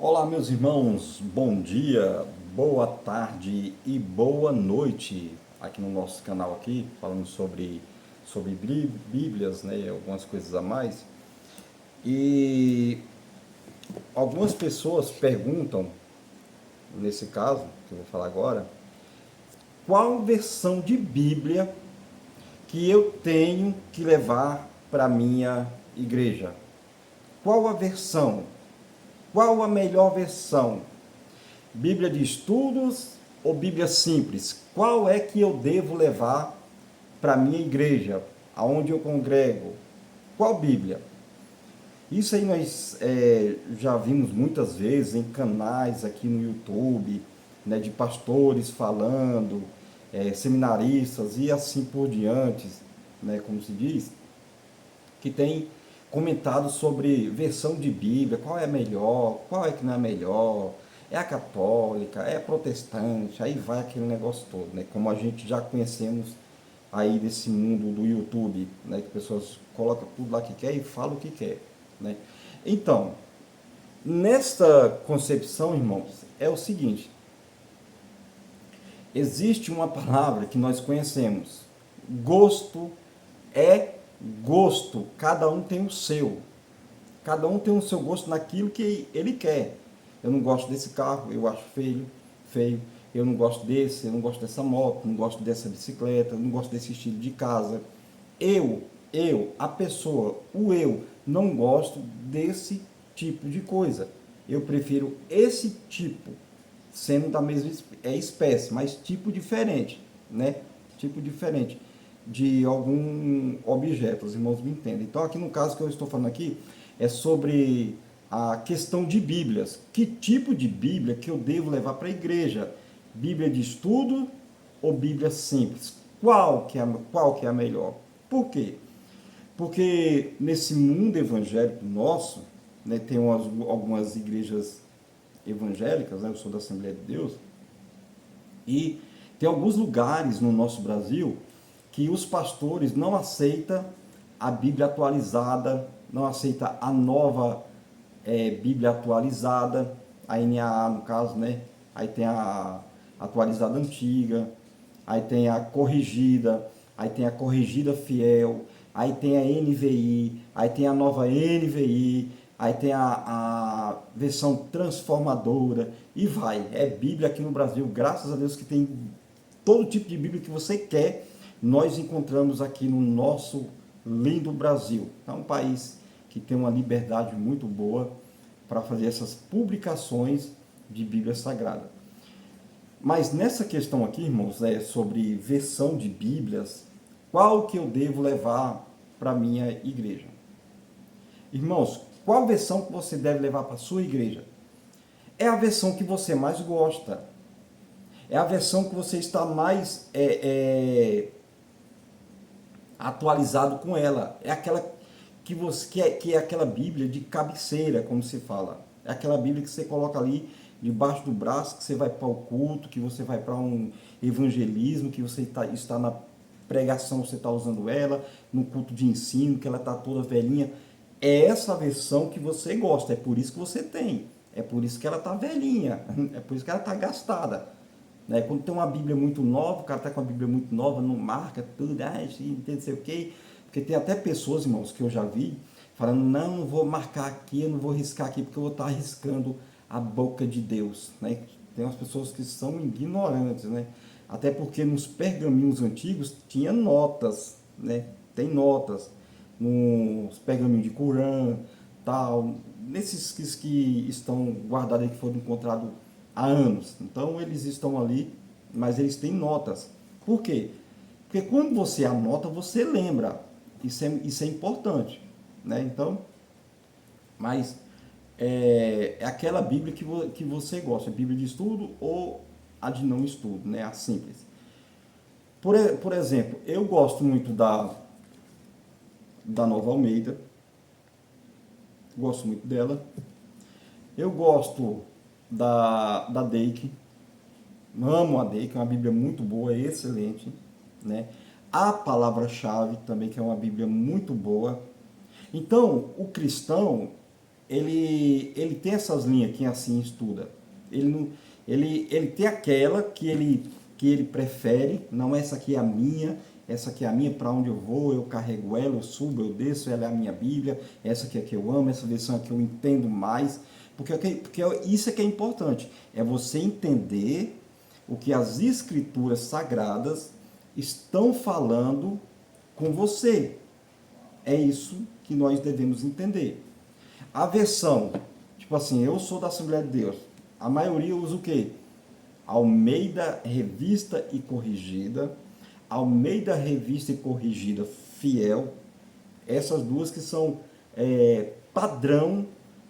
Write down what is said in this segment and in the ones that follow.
Olá, meus irmãos, bom dia, boa tarde e boa noite. Aqui no nosso canal aqui, falando sobre Bíblias, né, algumas coisas a mais. E algumas pessoas perguntam, nesse caso, que eu vou falar agora, qual versão de Bíblia que eu tenho que levar para a minha igreja? Qual a versão? Qual a melhor versão? Bíblia de estudos ou Bíblia simples? Qual é que eu devo levar para a minha igreja, aonde eu congrego? Qual Bíblia? Isso aí nós já vimos muitas vezes em canais aqui no YouTube, né, de pastores falando, seminaristas e assim por diante, né, como se diz, que tem comentado sobre versão de Bíblia, qual é a melhor, qual é que não é a melhor, é a católica, é a protestante, aí vai aquele negócio todo, né? Como a gente já conhecemos aí desse mundo do YouTube, né? Que pessoas colocam tudo lá que quer e falam o que quer, né? Então, nesta concepção, irmãos, é o seguinte, existe uma palavra que nós conhecemos, gosto é gosto, cada um tem o seu. Cada um tem o seu gosto naquilo que ele quer. Eu não gosto desse carro, eu acho feio. Eu não gosto desse, eu não gosto dessa moto, não gosto dessa bicicleta, eu não gosto desse estilo de casa. A pessoa, o eu, não gosto desse tipo de coisa. Eu prefiro esse tipo, sendo da mesma espécie, mas tipo diferente, né? Tipo diferente de algum objeto, os irmãos me entendem. Então, aqui no caso que eu estou falando aqui, é sobre a questão de Bíblias. Que tipo de Bíblia que eu devo levar para a igreja? Bíblia de estudo ou Bíblia simples? Qual que é a melhor? Por quê? Porque nesse mundo evangélico nosso, né, tem algumas igrejas evangélicas, né, eu sou da Assembleia de Deus, e tem alguns lugares no nosso Brasil que os pastores não aceitam a Bíblia atualizada, não aceitam a nova Bíblia atualizada, a NAA no caso, né? Aí tem a atualizada antiga, aí tem a corrigida, aí tem a corrigida fiel, aí tem a NVI, aí tem a nova NVI, aí tem a versão transformadora e vai. É Bíblia aqui no Brasil, graças a Deus que tem todo tipo de Bíblia que você quer, nós encontramos aqui no nosso lindo Brasil. É um país que tem uma liberdade muito boa para fazer essas publicações de Bíblia Sagrada. Mas nessa questão aqui, irmãos, sobre versão de Bíblias, qual que eu devo levar para a minha igreja? Irmãos, qual versão que você deve levar para a sua igreja? É a versão que você mais gosta. É a versão que você está mais atualizado com ela. É aquela que é aquela Bíblia de cabeceira, como se fala. É aquela Bíblia que você coloca ali debaixo do braço, que você vai para o culto, que você vai para um evangelismo, que você está na pregação, você está usando ela, no culto de ensino, que ela está toda velhinha. É essa versão que você gosta, é por isso que você tem. É por isso que ela está velhinha, é por isso que ela está gastada. Né? Quando tem uma Bíblia muito nova, o cara está com uma Bíblia muito nova, não marca tudo, não sei o quê. Porque tem até pessoas, irmãos, que eu já vi, falando, não vou marcar aqui, eu não vou riscar aqui, porque eu vou estar arriscando a boca de Deus. Né? Tem umas pessoas que são ignorantes, né? Até porque nos pergaminhos antigos tinha notas, né? Tem notas nos pergaminhos de Corã, tal, nesses que estão guardados aí, que foram encontrados há anos. Então eles estão ali, mas eles têm notas. Por quê? Porque quando você anota, você lembra. Isso é importante. Né? Então, mas é aquela Bíblia que você gosta, Bíblia de estudo ou a de não estudo, né? A simples. Por exemplo, eu gosto muito da Nova Almeida, gosto muito dela. Eu gosto da Dake, amo a Dake, é uma Bíblia muito boa, excelente, né? A Palavra-chave também, que é uma Bíblia muito boa. Então, o cristão, ele tem essas linhas, quem assim estuda. Ele, não, ele tem aquela que ele prefere, não, essa aqui é a minha, essa aqui é a minha, para onde eu vou, eu carrego ela, eu subo, eu desço, ela é a minha Bíblia, essa aqui é a que eu amo, essa versão aqui eu entendo mais, porque isso é que é importante, é você entender o que as escrituras sagradas estão falando com você. É isso que nós devemos entender. A versão, tipo assim, eu sou da Assembleia de Deus, a maioria usa o quê? Almeida Revista e Corrigida, Almeida Revista e Corrigida Fiel, essas duas que são padrão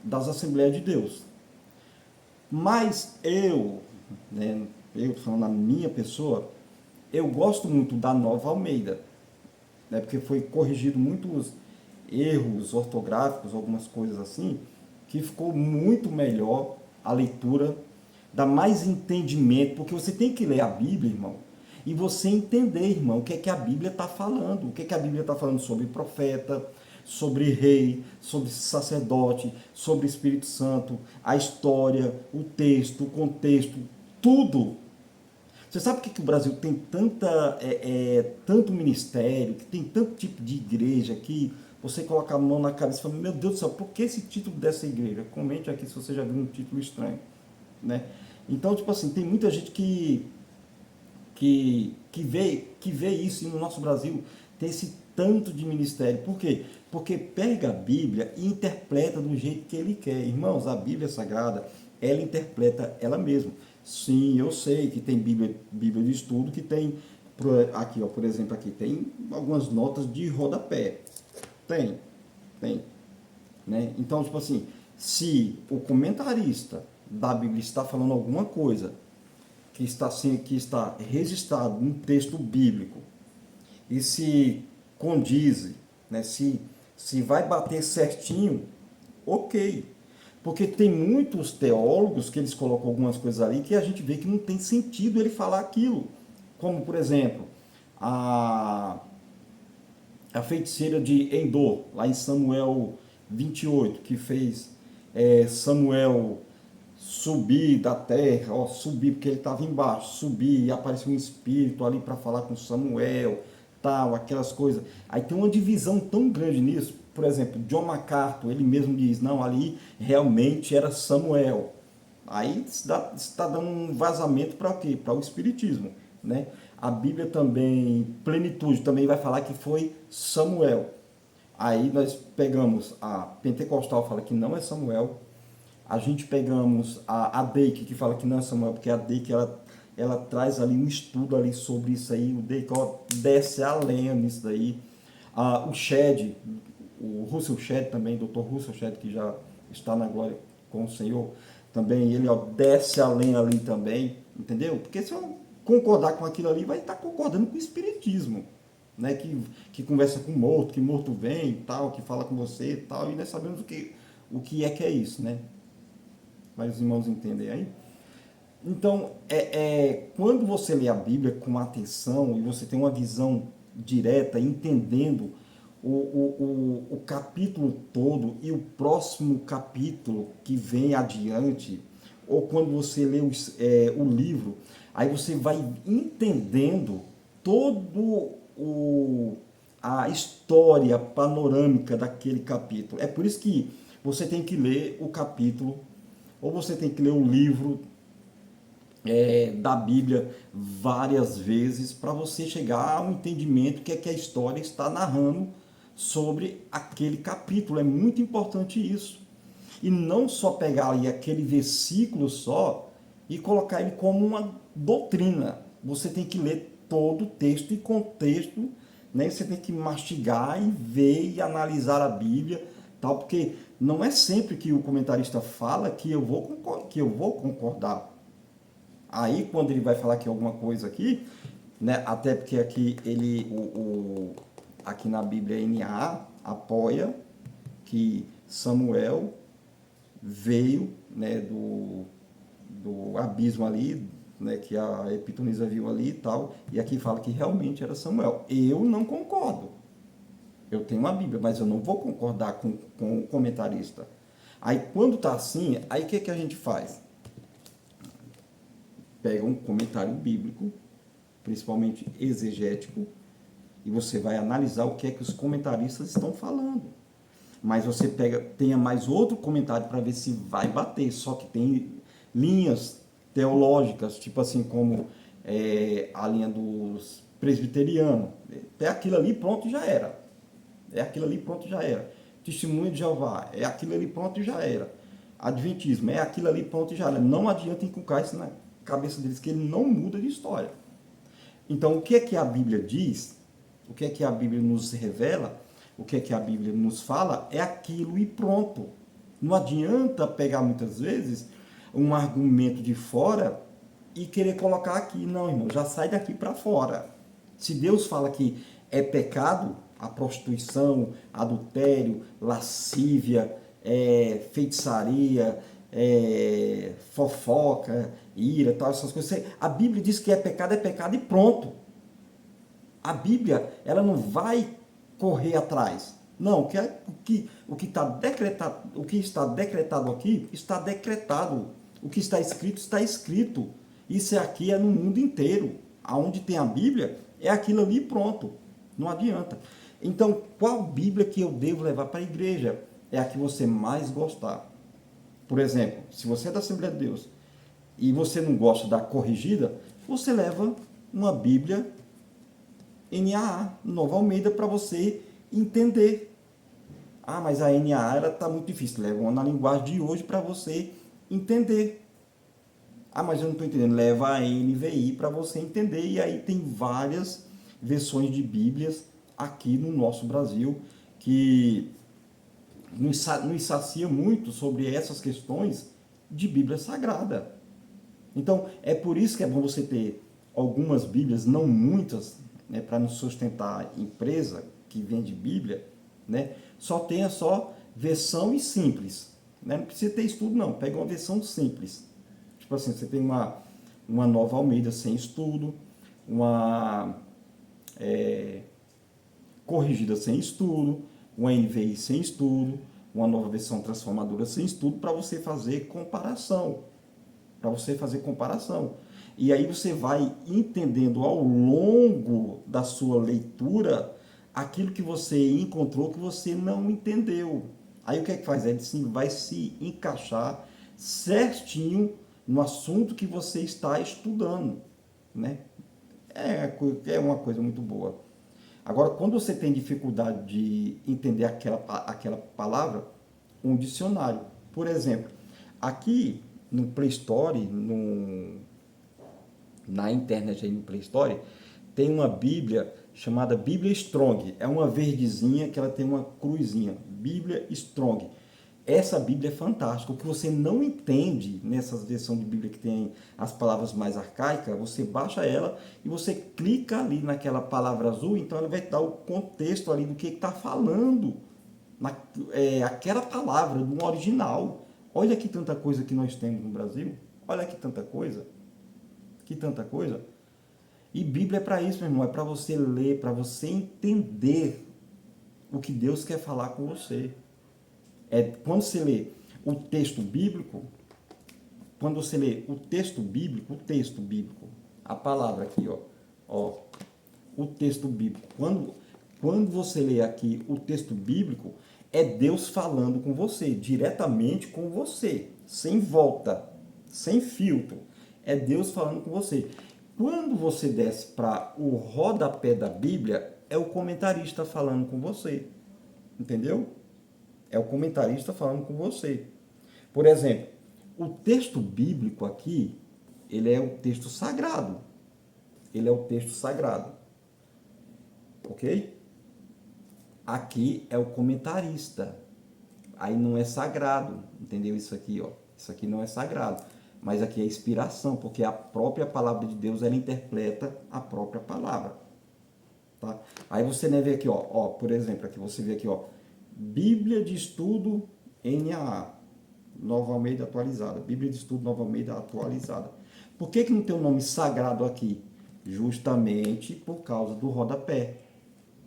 das Assembleias de Deus. Mas eu, né, eu falando na minha pessoa, eu gosto muito da Nova Almeida, né, porque foi corrigido muitos erros ortográficos, algumas coisas assim, que ficou muito melhor a leitura, dá mais entendimento, porque você tem que ler a Bíblia, irmão, e você entender, irmão, o que é que a Bíblia está falando, o que é que a Bíblia está falando sobre profeta, sobre rei, sobre sacerdote, sobre Espírito Santo, a história, o texto, o contexto, tudo. Você sabe por que o Brasil tem tanto ministério, que tem tanto tipo de igreja que você coloca a mão na cabeça e fala, meu Deus do céu, por que esse título dessa igreja? Comente aqui se você já viu um título estranho, né? Então, tipo assim, tem muita gente que vê isso, e no nosso Brasil tem esse tanto de ministério. Por quê? Porque pega a Bíblia e interpreta do jeito que ele quer. Irmãos, a Bíblia Sagrada, ela interpreta ela mesma. Sim, eu sei que tem Bíblia de estudo que tem, aqui, ó, por exemplo, aqui tem algumas notas de rodapé. Tem, né? Então, tipo assim, se o comentarista da Bíblia está falando alguma coisa que está registrado num texto bíblico e se condiz, né, se vai bater certinho, ok. Porque tem muitos teólogos que eles colocam algumas coisas ali que a gente vê que não tem sentido ele falar aquilo. Como, por exemplo, a feiticeira de Endor, lá em Samuel 28, que fez Samuel subir da terra, ó, subir, porque ele estava embaixo, subir, e apareceu um espírito ali para falar com Samuel, tal, aquelas coisas. Aí tem uma divisão tão grande nisso. Por exemplo, John MacArthur, ele mesmo diz, não, ali realmente era Samuel. Aí está dando um vazamento para quê? Para o Espiritismo, né? A Bíblia também, Plenitude, também vai falar que foi Samuel. Aí nós pegamos a Pentecostal, fala que não é Samuel. A gente pegamos a Deike, que fala que não é Samuel, porque a Deike, ela traz ali um estudo ali sobre isso aí. O Deike, ó, desce a lenha nisso daí. O Shedd, o Russell Shedd também, Dr. Russell Shedd, que já está na glória com o Senhor, também ele, ó, desce a lenha ali também, entendeu? Porque se eu concordar com aquilo ali, vai estar concordando com o Espiritismo, né? Que conversa com o morto, que morto vem e tal, que fala com você e tal, e nós sabemos o que é isso, né? Mas os irmãos entendem aí? Então, quando você lê a Bíblia com atenção e você tem uma visão direta, entendendo o capítulo todo e o próximo capítulo que vem adiante, ou quando você lê o livro, aí você vai entendendo todo a história panorâmica daquele capítulo. É por isso que você tem que ler o capítulo, ou você tem que ler o livro da Bíblia várias vezes para você chegar a um entendimento que a história está narrando sobre aquele capítulo. É muito importante isso. E não só pegar ali aquele versículo só e colocar ele como uma doutrina. Você tem que ler todo o texto e contexto, né? Você tem que mastigar e ver e analisar a Bíblia, tal, porque não é sempre que o comentarista fala que eu vou concordar. Aí, quando ele vai falar aqui alguma coisa aqui, né, até porque aqui aqui na Bíblia NA apoia que Samuel veio, né, do abismo ali, né, que a Epitonisa viu ali e tal, e aqui fala que realmente era Samuel. Eu não concordo. Eu tenho uma Bíblia, mas eu não vou concordar com o comentarista. Aí quando tá assim, aí o que que a gente faz? Pega um comentário bíblico, principalmente exegético, e você vai analisar o que é que os comentaristas estão falando. Mas você tenha mais outro comentário para ver se vai bater, só que tem linhas teológicas, tipo assim como a linha dos presbiterianos. É aquilo ali, pronto, já era. É aquilo ali, pronto, já era. Testemunho de Jeová, é aquilo ali, pronto, já era. Adventismo, é aquilo ali, pronto, já era. Não adianta inculcar isso na cabeça deles, que ele não muda de história. Então, o que é que a Bíblia diz? O que é que a Bíblia nos revela? O que é que a Bíblia nos fala? É aquilo e pronto. Não adianta pegar muitas vezes um argumento de fora e querer colocar aqui. Não, irmão, já sai daqui para fora. Se Deus fala que é pecado, a prostituição, adultério, lascívia, feitiçaria, fofoca, ira, tal, essas coisas. A Bíblia diz que é pecado e pronto. A Bíblia, ela não vai correr atrás. Não, o que está decretado aqui está decretado. O que está escrito. Isso aqui é no mundo inteiro. Aonde tem a Bíblia, é aquilo ali pronto. Não adianta. Então, qual Bíblia que eu devo levar para a igreja? É a que você mais gostar. Por exemplo, se você é da Assembleia de Deus e você não gosta da corrigida, você leva uma Bíblia NAA, Nova Almeida, para você entender. Ah, mas a NAA ela está muito difícil. Leva uma na linguagem de hoje para você entender. Ah, mas eu não estou entendendo. Leva a NVI para você entender. E aí tem várias versões de Bíblias aqui no nosso Brasil que nos sacia muito sobre essas questões de Bíblia Sagrada. Então, é por isso que é bom você ter algumas Bíblias, não muitas, né, para não sustentar a empresa que vende Bíblia, né? Tenha só versão e simples. Né? Não precisa ter estudo, não. Pega uma versão simples. Tipo assim, você tem uma Nova Almeida sem estudo, uma corrigida sem estudo, uma NVI sem estudo, uma nova versão transformadora sem estudo, para você fazer comparação. E aí você vai entendendo ao longo da sua leitura aquilo que você encontrou que você não entendeu. Aí o que é que faz? Ele vai se encaixar certinho no assunto que você está estudando, né? É uma coisa muito boa. Agora, quando você tem dificuldade de entender aquela palavra, um dicionário. Por exemplo, aqui no Play Store, na internet aí no Play Store, tem uma Bíblia chamada Bíblia Strong. É uma verdezinha que ela tem uma cruzinha. Bíblia Strong. Essa Bíblia é fantástica. O que você não entende nessas versões de Bíblia que tem as palavras mais arcaicas, você baixa ela e você clica ali naquela palavra azul, então ela vai dar o contexto ali do que está falando. Aquela palavra do original. Olha que tanta coisa que nós temos no Brasil. Olha que tanta coisa. Que tanta coisa. E Bíblia é para isso, meu irmão. É para você ler, para você entender o que Deus quer falar com você. Quando você lê o texto bíblico, a palavra aqui, ó, o texto bíblico. Quando você lê aqui o texto bíblico, é Deus falando com você, diretamente com você, sem volta, sem filtro. É Deus falando com você. Quando você desce para o rodapé da Bíblia, é o comentarista falando com você. Entendeu? É o comentarista falando com você. Por exemplo, o texto bíblico aqui, ele é o texto sagrado. Ele é o texto sagrado. Ok? Aqui é o comentarista. Aí não é sagrado. Entendeu isso aqui, ó? Isso aqui não é sagrado. Mas aqui é inspiração, porque a própria palavra de Deus, ela interpreta a própria palavra. Tá? Aí você vê aqui, ó, por exemplo, aqui você vê aqui, ó, Bíblia de Estudo NAA, Nova Almeida atualizada. Bíblia de Estudo Nova Almeida atualizada. Por que não tem o nome sagrado aqui? Justamente por causa do rodapé.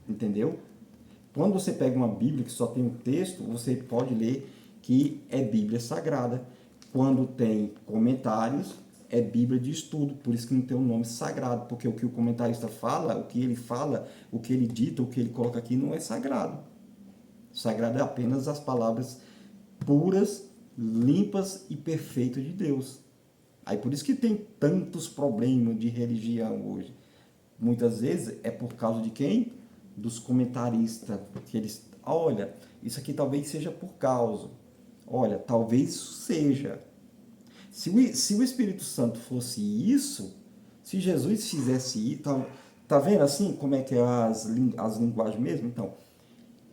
Entendeu? Quando você pega uma Bíblia que só tem um texto, você pode ler que é Bíblia Sagrada. Quando tem comentários, é Bíblia de estudo, por isso que não tem um nome sagrado, porque o que o comentarista fala, o que ele dita, o que ele coloca aqui não é sagrado. Sagrado é apenas as palavras puras, limpas e perfeitas de Deus. Aí por isso que tem tantos problemas de religião hoje. Muitas vezes é por causa de quem? Dos comentaristas, que eles, olha, isso aqui talvez seja por causa. Olha, talvez seja. Se o Espírito Santo fosse isso, se Jesus fizesse isso, tá vendo assim como é que é as linguagens mesmo? Então,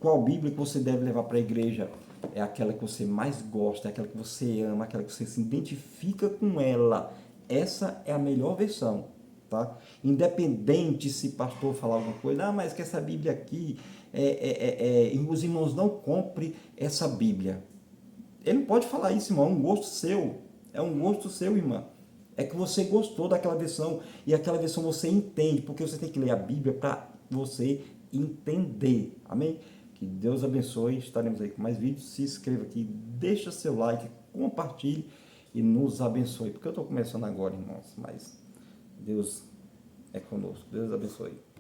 qual Bíblia que você deve levar para a igreja? É aquela que você mais gosta, é aquela que você ama, aquela que você se identifica com ela. Essa é a melhor versão, tá? Independente se pastor falar alguma coisa, mas que essa Bíblia aqui, os irmãos não comprem essa Bíblia. Ele não pode falar isso, irmão, é um gosto seu. É um gosto seu, irmã. É que você gostou daquela versão e aquela versão você entende, porque você tem que ler a Bíblia para você entender. Amém? Que Deus abençoe. Estaremos aí com mais vídeos. Se inscreva aqui, deixa seu like, compartilhe e nos abençoe. Porque eu estou começando agora, irmãos, mas Deus é conosco. Deus abençoe.